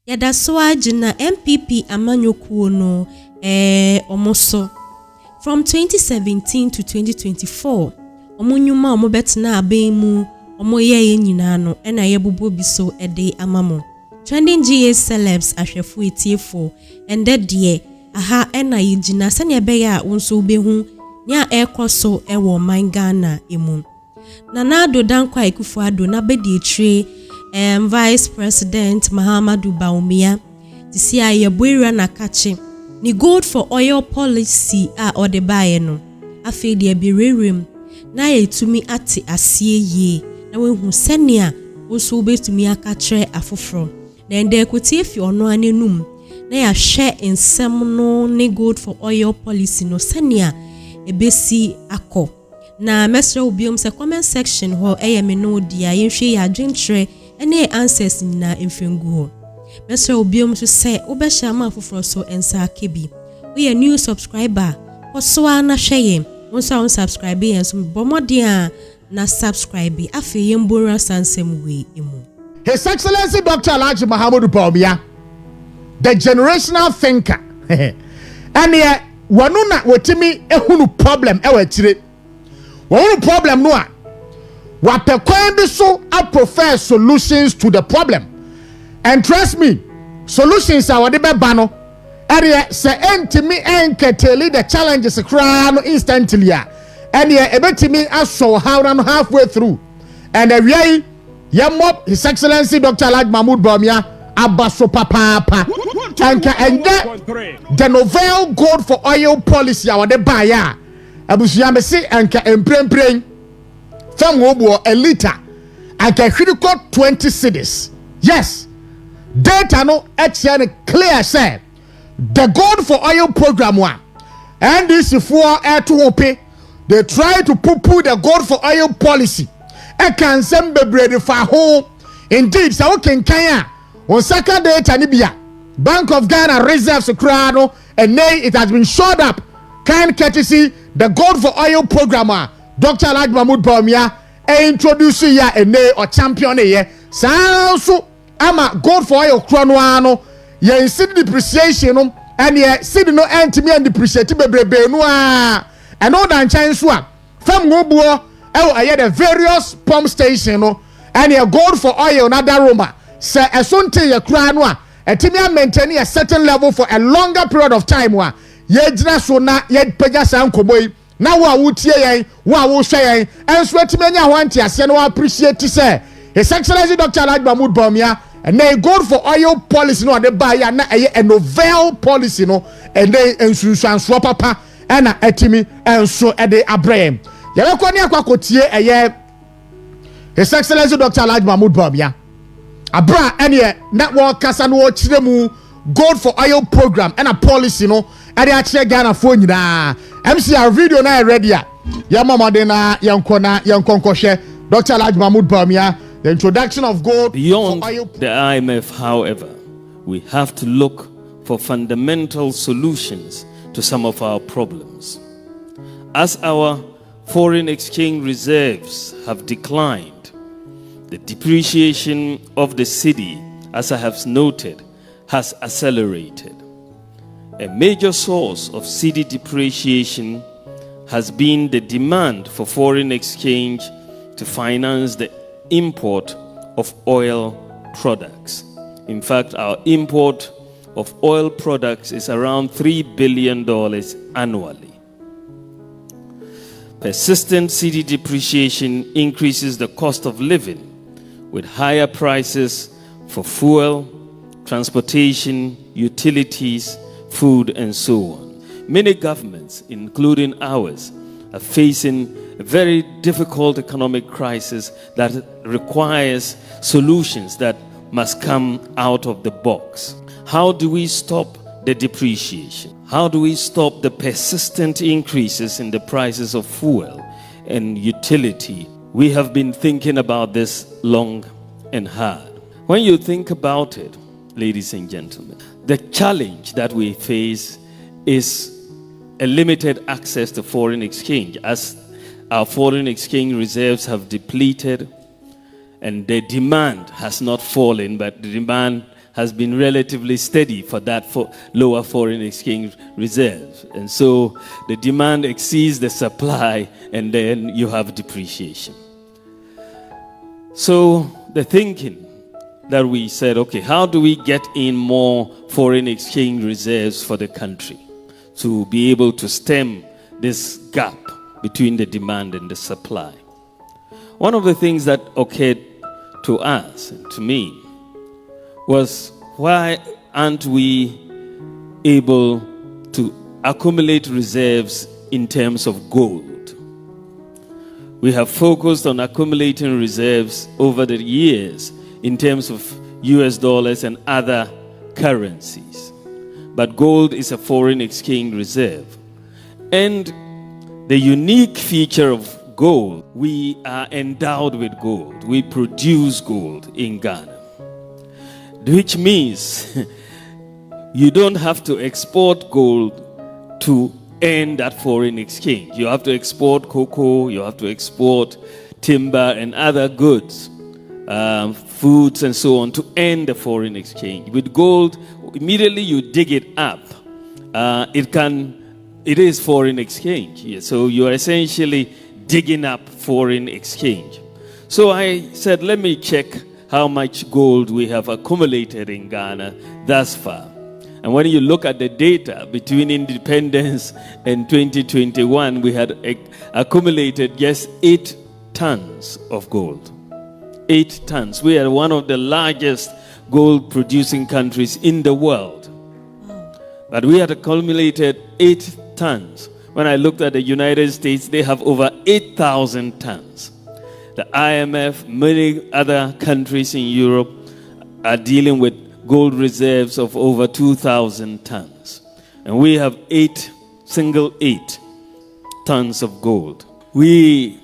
Yada so agina MPP amanyokuo no omoso. From 2017 to 2024, omunyuma omobetna abemu omoye nyina no na yebubo biso ede amamo. Trending GA celebs ahwefu etiefo ende de aha na yigina sane beya wonso behu nya ekoso ewo man Ghana emu. Nanado Dankwa Akufo-Addo na bedi etire Vice President Muhammadu Bawumia tisi ayeboira na kache ni gold for oil policy a odebaye no afi de birerem na yetumi ate asie ye na wehu senia woso betumi akachre afoforo na ende ekwiti efi ono anenum na ya share ensem no ni gold for oil policy no senia ebesi akọ na mesra obiom se comment section ho eyeme no dia yenhwe ya adwentre ene answers na emfengu ho mesra obiom so se obehya ma afoforo so ensa akebi we new subscriber osoa na hweye wonso on subscribe yen so bomodin na subscribe afi yembora sansem we emu. His Excellency Dr. Alhaji Muhammadu Bawumia, the generational thinker. And here wanuna wetimi ehunu problem ewetire. Wahunu problem no a wapekwan bi so a prefer solutions to the problem. And trust me, solutions are wade beba no. Area se entimi enketeli the challenges kra no instantly a. And here ebetimi aso how no halfway through. And we Yamop, His Excellency Dr. Alhaji Muhammadu Bawumia abaso papa anka ende the novel gold for oil policy awade baya abusuya mesi anka emprempren fam obo a liter anka critical 20 cedis. Yes, data no actually clear say the gold for oil program one and this for air to hope they try to poo the gold for oil policy. I can send bebrede for home. Indeed, so Kenya on second data Nibia Bank of Ghana reserves crano and nay it has been shored up. Kind courtesy the gold for oil programmer Dr. Alhaji Muhammadu Bawumia introduce ya and nay or champion ye. So ama gold for oil chrono ye instead depreciation and ye see no anti and depreciate bebrebe no and all that chance one from Gobuo. I had a various pump station and a gold for oil na daroma say asonte ye kra no a etimi maintain a certain level for a longer period of time wa ye gina so na ye pega san koboy na wo awutie yen wo awuhwe yen enso etimi anya ho antiase no appreciate say His Excellency Dr. Alhaji Muhammadu Bawumia and a gold for oil policy no de buy ya na a novel policy no and they ensunsuanso papa and etimi enso e de abrem. Yabekoni akwakotie eye His Excellency Dr. Alhaji Muhammadu Bawumia abra ene network kasa no chiremu gold for oil program and a policy no e dey akire Ghana fo nyina MCR video na ready a ya mama de na yankonkoshe Dr. Alhaji Muhammadu Bawumia the introduction of gold beyond for oil. The IMF, however, we have to look for fundamental solutions to some of our problems. As our foreign exchange reserves have declined, the depreciation of the cedi, as I have noted, has accelerated. A major source of cedi depreciation has been the demand for foreign exchange to finance the import of oil products. In fact, our import of oil products is around $3 billion annually. Persistent cedi depreciation increases the cost of living with higher prices for fuel, transportation, utilities, food, and so on. Many governments, including ours, are facing a very difficult economic crisis that requires solutions that must come out of the box. How do we stop the depreciation? How do we stop the persistent increases in the prices of fuel and utility? We have been thinking about this long and hard. When you think about it, ladies and gentlemen, the challenge that we face is a limited access to foreign exchange, as our foreign exchange reserves have depleted and the demand has not fallen, but the demand has been relatively steady for that lower foreign exchange reserves. And so the demand exceeds the supply, and then you have depreciation. So the thinking that we said, okay, how do we get in more foreign exchange reserves for the country to be able to stem this gap between the demand and the supply? One of the things that occurred to us, and to me, was why aren't we able to accumulate reserves in terms of gold? We have focused on accumulating reserves over the years in terms of US dollars and other currencies. But gold is a foreign exchange reserve. And the unique feature of gold, we are endowed with gold. We produce gold in Ghana, which means you don't have to export gold to earn that foreign exchange. You have to export cocoa, you have to export timber and other goods, foods and so on, to earn the foreign exchange. With gold, immediately you dig it up, it is foreign exchange. Yeah. So you are essentially digging up foreign exchange. So I said, let me check how much gold we have accumulated in Ghana thus far. And when you look at the data between independence and 2021, we had accumulated just 8 tons of gold. 8 tons. We are one of the largest gold producing countries in the world. But we had accumulated 8 tons. When I looked at the United States, they have over 8,000 tons. The IMF, many other countries in Europe are dealing with gold reserves of over 2,000 tons. And we have 8 tons of gold. We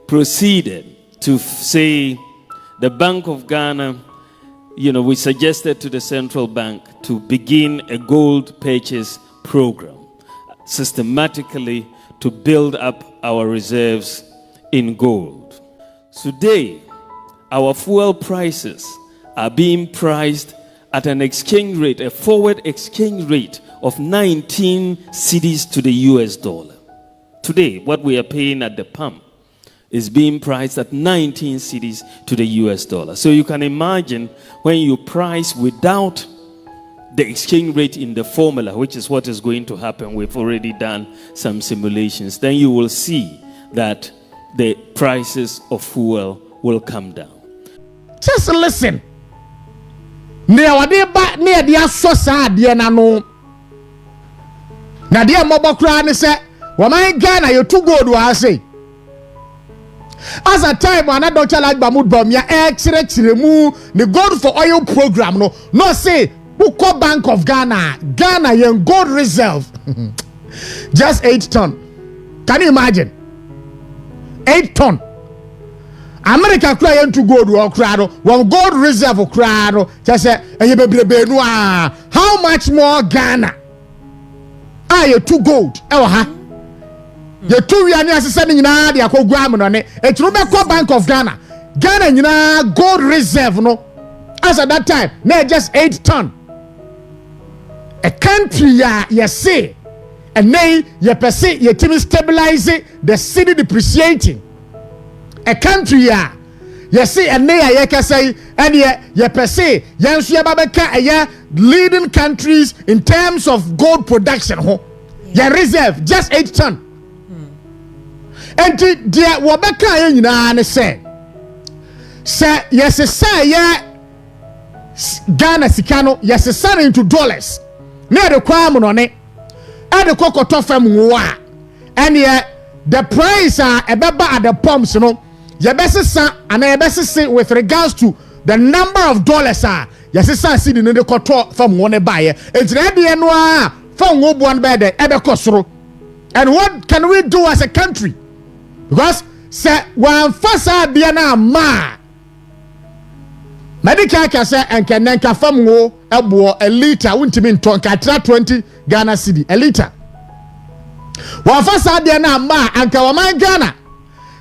proceeded to say the Bank of Ghana, we suggested to the central bank to begin a gold purchase program systematically to build up our reserves in gold. Today, our fuel prices are being priced at an exchange rate, a forward exchange rate of 19 cedis to the US dollar. Today, what we are paying at the pump is being priced at 19 cedis to the US dollar. So you can imagine when you price without the exchange rate in the formula, which is what is going to happen. We've already done some simulations. Then you will see that the prices of fuel will come down. Just listen. Now, near the sosa, dear Nano. Nadia Mobocran said, well, my Ghana, you're too good, what I say. As a time when I don't like Bawumia If, remove the gold for oil program, no say, Buko Bank of Ghana, young gold reserve. Just 8 ton. Can you imagine? 8 ton. America crying to gold or crado, one gold reserve of crado, just say, how much more Ghana? You too gold. You two years sending in Adia Kogram on it. It's Rubeko Bank of Ghana. Ghana, gold reserve, no. As at that time, no, just 8 ton. A country, you see, and nay, you perceive your team stabilizing the city depreciating. A country, you see, and nay, you can say, and you perceive, Yansu Babaka, leading countries in terms of gold production. Your reserve, just 8 ton. And dear Wabaka, say, yes, sir, Ghana Sikano, yes, sir, into dollars. Near the crime on it, and the cocoa toffee wa, and yet the price are a baba at the pumps, your best son, and a best say with regards to the number of dollars are, yes, sir, sitting in the court from one buyer. It's ready and from one bed, ever costro. And what can we do as a country? Because say one first Diana ma medical can say and can then confirm a liter won't mean 20 Ghana cedi a liter. One first Diana ma and Kawaman Ghana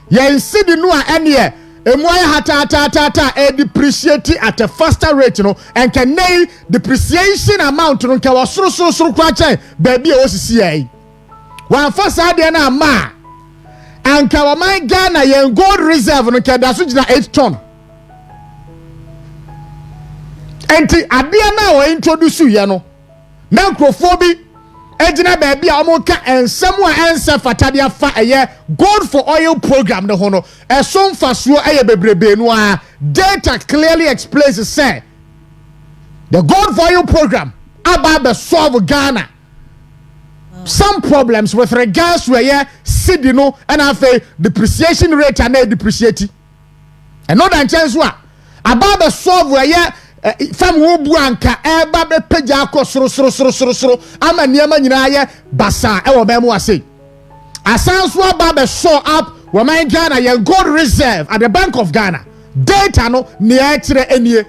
yen cedi no any Emoya hata depreciate at a faster rate, you know, and can nay depreciation amount no can was so kwacha baby OCCA. One first idea na ma and Kawamai Ghana yen gold reserve no can dasu na 8 ton. Enti adia na we introduce you no. Na nkrofo ejina baby a omoka ensem a ense fatadia fa eye gold for oil program no hono esom fasuo eye bebrebe no a data clearly explains say the gold for oil program about the solve Ghana some problems with regards to eye cedi no and afa depreciation rate and depreciate another chance wa about the solve eye fam wo buanka eba be peja akọ soro ama niema nyina ye basa e wo be mu ase asanso aba be show up wo man Ghana ye gold reserve at the Bank of Ghana data no ne akire enie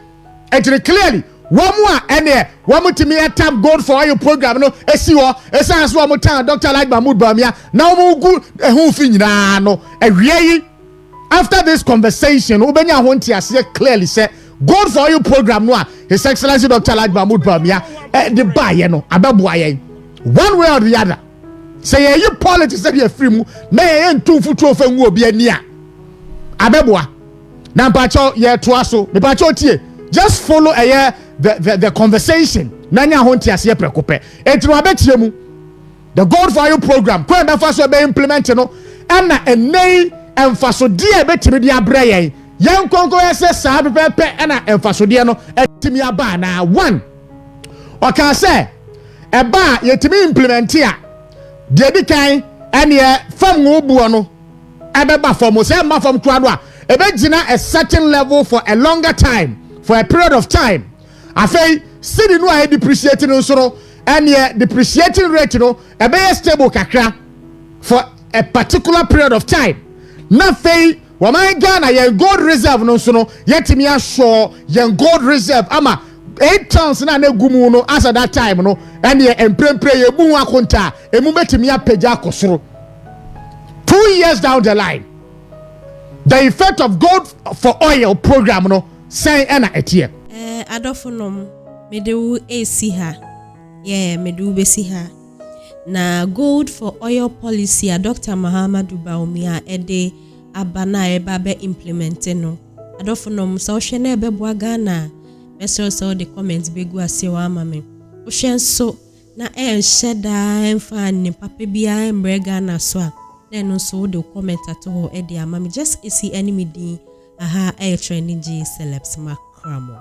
ekire clearly wo mu a ene wo mutimi tap gold for oil program no esi wo esanso wo mutan Dr. Bawumia na wo gu ehun fi nyina no ewie yi after this conversation obenya ho ntiase clearly say gold for you program no His Excellency Dr. Bawumia the buy no ababoa yen one way or the other say you politics say you free mu na ye ntumfu tuofa nwu obi ani a ababoa na mpacho ye toaso me pacho tie just follow the conversation na nya ho ntiase ye prekope etino abetie mu the gold for you program ko na fa so be implement no na enei emfaso die betimi dia breye yen konko ese saa pepe na emfasode no etimi aba na one oka se eba yetimi implement a de di kan ene fam wo buo no ebeba form se ma form kwado a ebegina a certain level for a longer time for a period of time afei cedi no a depreciating no so no ene depreciating rate no ebe stable kakra for a particular period of time na fei Waman Ghana yen gold reserve no so no yetimi asho yen gold reserve ama 8 tons na gumu no as at that time no and ye emprempre ye bu akonta emu betimi apagya akosoro 2 years down the line the effect of gold for oil program no say na etie adofonom medewu esi ha medewu besi ha na gold for oil policy a Dr. Bawumia ede abana eba be implementing no adofonom so hwe na ebeboa Ghana meso so the comments begu ase wa amame wo hwe so na enhye da emfa ni papa bia embre Ghana so a na no so the comment ato e de amame just see enemy din aha trending G celebs makramo